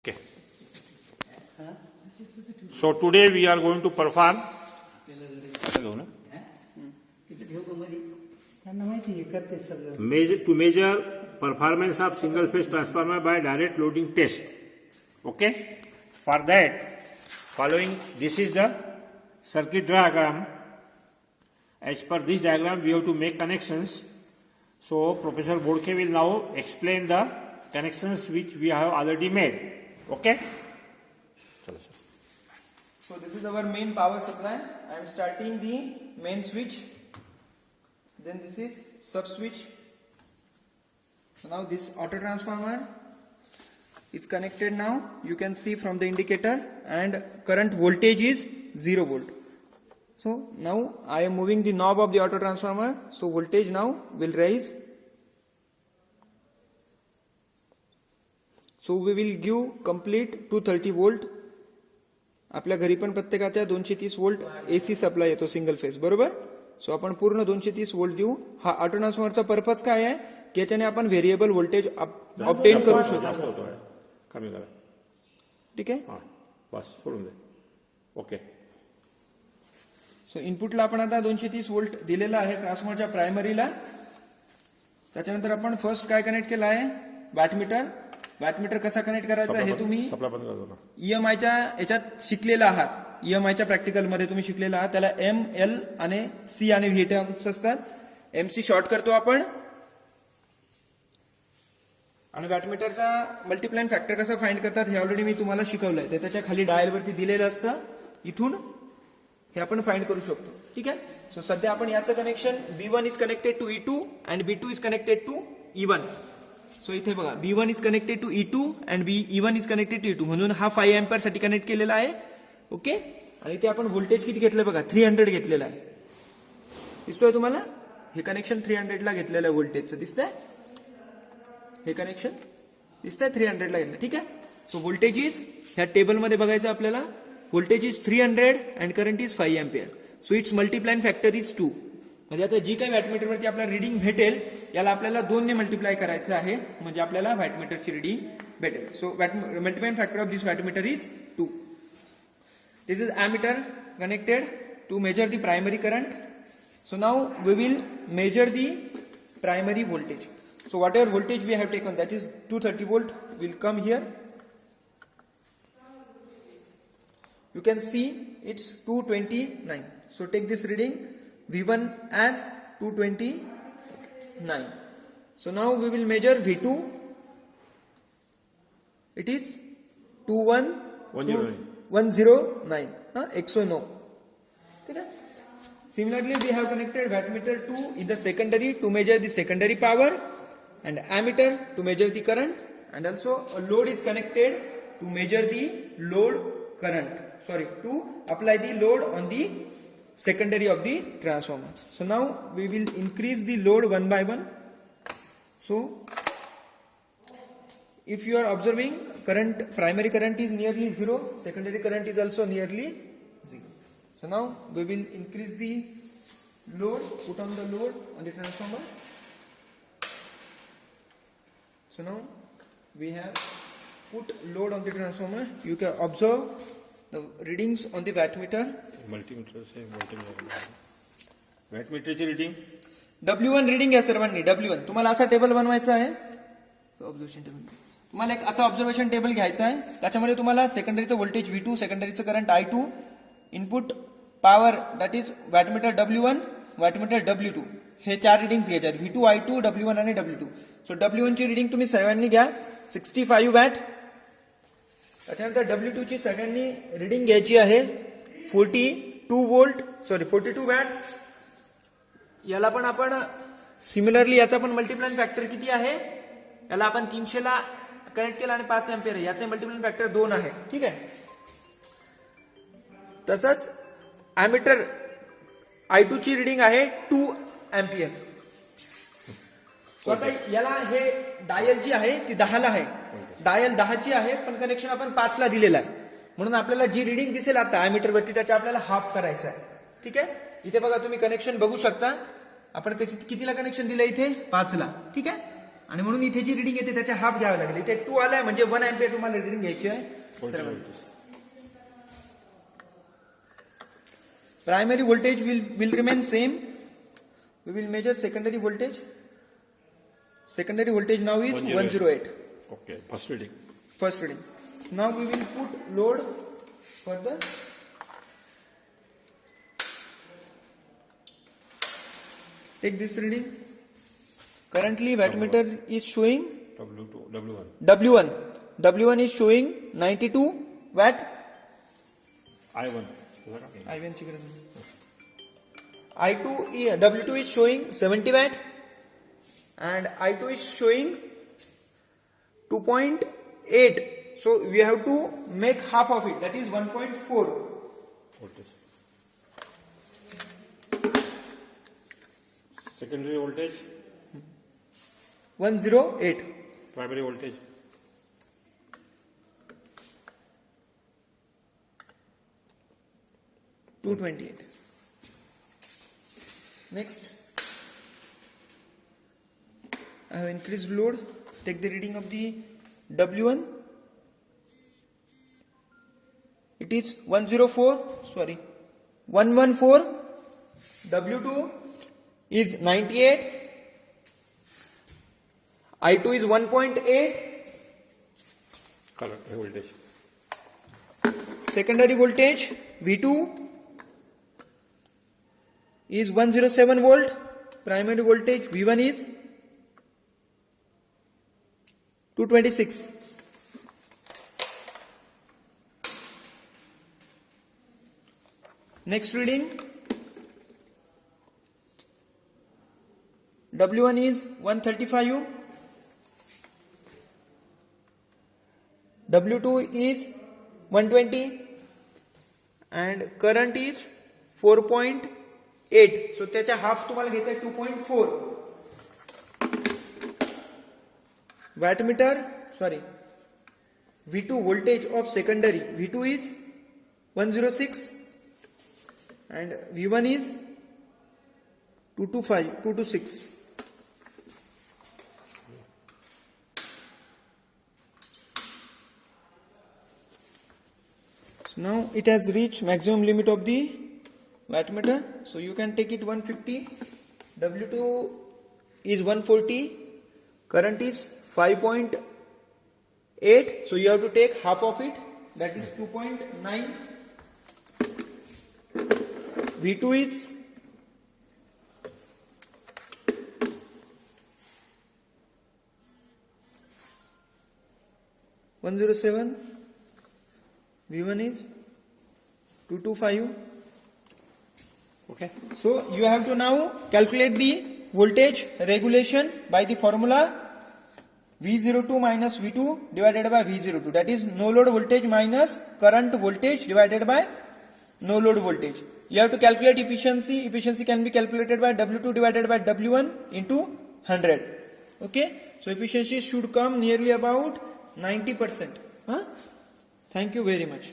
Okay. So today we are going to perform to measure performance of single phase transformer by direct loading test. Okay. For that, following this is the circuit diagram. As per this diagram, we have to make connections. So Professor Bodke will now explain the connections which we have already made. Okay. So this is our main power supply. I am starting the main switch. Then this is sub switch. So now this auto transformer is connected now. You can see from the indicator, and current voltage is 0 volt. So now I am moving the knob of the auto transformer. So voltage now will rise. So we will give complete 230 volt. आपल्या घरी पण प्रत्येकाच्या 230 volt AC supply येतो single phase, बरोबर. सो आपण पूर्ण 230 volt देऊ. हा ऑटो ट्रान्सफॉर्मरचा पर्पज काय आहे की याच्याने आपण व्हेरिएबल व्होल्टेज ऑब्टेन करू शकतो. कमी करा. ठीक आहे. बस सोडून दे. ओके. सो इनपुटला आपण आता 230 वोल्ट दिलेला आहे ट्रान्सफॉर्मरच्या प्रायमरीला. त्याच्यानंतर आपण फर्स्ट काय कनेक्ट केलं आहे, वॅटमीटर. वॅटमीटर कसा कनेक्ट करायचा हे तुम्ही ईएमआयच्या याच्यात शिकलेला आहात. ईएमआयच्या प्रॅक्टिकल मध्ये तुम्ही शिकलेला आहात. त्याला एम, एल आणि सी आणि व्ही टर्म्स असतात. एमसी शॉर्ट करतो आपण, आणि वॅटमीटरचा मल्टिप्लाइंग फॅक्टर कसा फाइंड करतात हे ऑलरेडी मी तुम्हाला शिकवलंय. ते त्याच्या खाली डायलवरती दिलेलं असतं. इथून हे आपण फाइंड करू शकतो. ठीक आहे. सो सध्या आपण याचं connection B1 is connected to E2 and B2 is connected to E1. So इथे बघा B1 is connected to E2 and E1 is connected to E2, म्हणून हा 5 एम्पियर साठी कनेक्ट केलेला आहे. ओके. आणि ते आपण व्होल्टेज किती घेतलं बघा, 300 घेतलेलं आहे. दिसतोय तुम्हाला? हे कनेक्शन 300 ला घेतलेलं आहे व्होल्टेजचं. दिसतंय? हे कनेक्शन दिसतंय 300 ला घेतलं. ठीक आहे. सो व्होल्टेज इज ह्या टेबलमध्ये बघायचं आपल्याला. Voltage is 300 and current is 5 ampere. So it's multiplying factor is 2. म्हणजे आता जी काही वॅटमीटरवरती आपल्याला रिडिंग भेटेल याला आपल्याला 2 ने मल्टिप्लाय करायचं आहे, म्हणजे आपल्याला वॅटमीटरची रिडिंग भेटेल. So multiplying factor of this wattmeter is 2. This is ammeter connected to measure the primary current. So now we will measure the primary voltage. So whatever voltage we have taken, that is 230 volt, will come here. You can see it's 229. So take this reading V1 as 229. So now we will measure V2. It is 21109. 109. Okay. Similarly, we have connected wattmeter 2 in the secondary to measure the secondary power, and ammeter to measure the current, and also a load is connected to measure the load current. To apply the load on the secondary of the transformer. So now we will increase the load one by one. So if you are observing, current, primary current is nearly 0, secondary current is also nearly 0. So now we will increase the load, put on the load on the transformer. So now we have put load on the transformer. You can observe the readings on the wattmeter. Multimeter से वॅटमीटरची reading W1 reading आहे सर्वांनी. W1 तुम्हाला असा table बनवायचा आहे. Observation table तुम्हाला एक असा ऑब्झर्वेशन टेबल घ्यायचा आहे. त्याच्यामध्ये तुम्हाला सेकंडरीचं व्होल्टेज V2, सेकंडरीचं current I2, input power that is wattmeter W1, wattmeter W2, हे 4 रिडिंग्स घ्यायचे आहेत. V2, I2, W1 आणि W2. सो W1 ची रिडिंग तुम्ही सर्वांनी घ्या 65 वॅट. त्याच्यानंतर W2 ची सगळ्यांनी रिडिंग घ्यायची आहे 42 वॅट. याला पण आपण सिमिलरली याचा पण मल्टिप्लाइंग फॅक्टर किती आहे, याला आपण 300 ला कनेक्ट केला आणि 5 एम्पियर आहे. याचे मल्टिप्लाइंग फॅक्टर 2 आहे. ठीक आहे. तसंच एमीटर I2 ची रिडिंग आहे 2 एम्पियर. आता याला हे डायल जी आहे ती 10 ला आहे. डायल 10 ची आहे, पण कनेक्शन आपण 5 ला दिलेलं आहे. म्हणून आपल्याला जी रिडिंग दिसेल आता एमीटर वरती त्याच्या आपल्याला हाफ करायचं आहे. ठीक आहे. इथे बघा तुम्ही कनेक्शन बघू शकता. आपण कितीला कनेक्शन दिलं इथे 5 ला. ठीक आहे. आणि म्हणून इथे जी रिडिंग येते त्याच्या हाफ घ्यावे लागेल. इथे 2 आलाय म्हणजे 1 अँपियर तुम्हाला रिडिंग घ्यायची आहे सर्वांची. Primary voltage will remain same. We will measure secondary voltage. Secondary voltage now is 108. Okay, first reading. First reading. Now we will put load further. Take this reading. Currently wattmeter is showing W2, W1. W1. W1 is showing 92 watt. I1. I1 ची गरज नाही. W2 is showing 70 watt and I2 is showing 2.8. So we have to make half of it, that is 1.4. Voltage. Secondary voltage, 108. primary voltage. $228. Next, I have increased load. Take the reading of the W1. It is 114. W2 is 98. I2 is 1.8. Correct voltage. Secondary voltage V2 is 107 volt. Primary voltage V1 is 226. Next reading, W1 is 135. W2 is 120 and current is 4.8. So त्याचा half तुम्हाला घ्यायचा आहे 2.4. Wattmeter, V2 voltage of secondary, V2 is 106 and V1 is 226. So now it has reached maximum limit of the wattmeter. So you can take it 150. W2 is 140. Current is 5.8. So you have to take half of it. That is 2.9. V2 is 107. V1 is 225. Okay. So you have to now calculate the voltage regulation by the formula V02 minus V2 divided by V02. That is no load voltage minus current voltage divided by no load voltage. You have to calculate efficiency. Efficiency can be calculated by W2 divided by W1 into 100. Okay. So efficiency should come nearly about 90%. Thank you very much.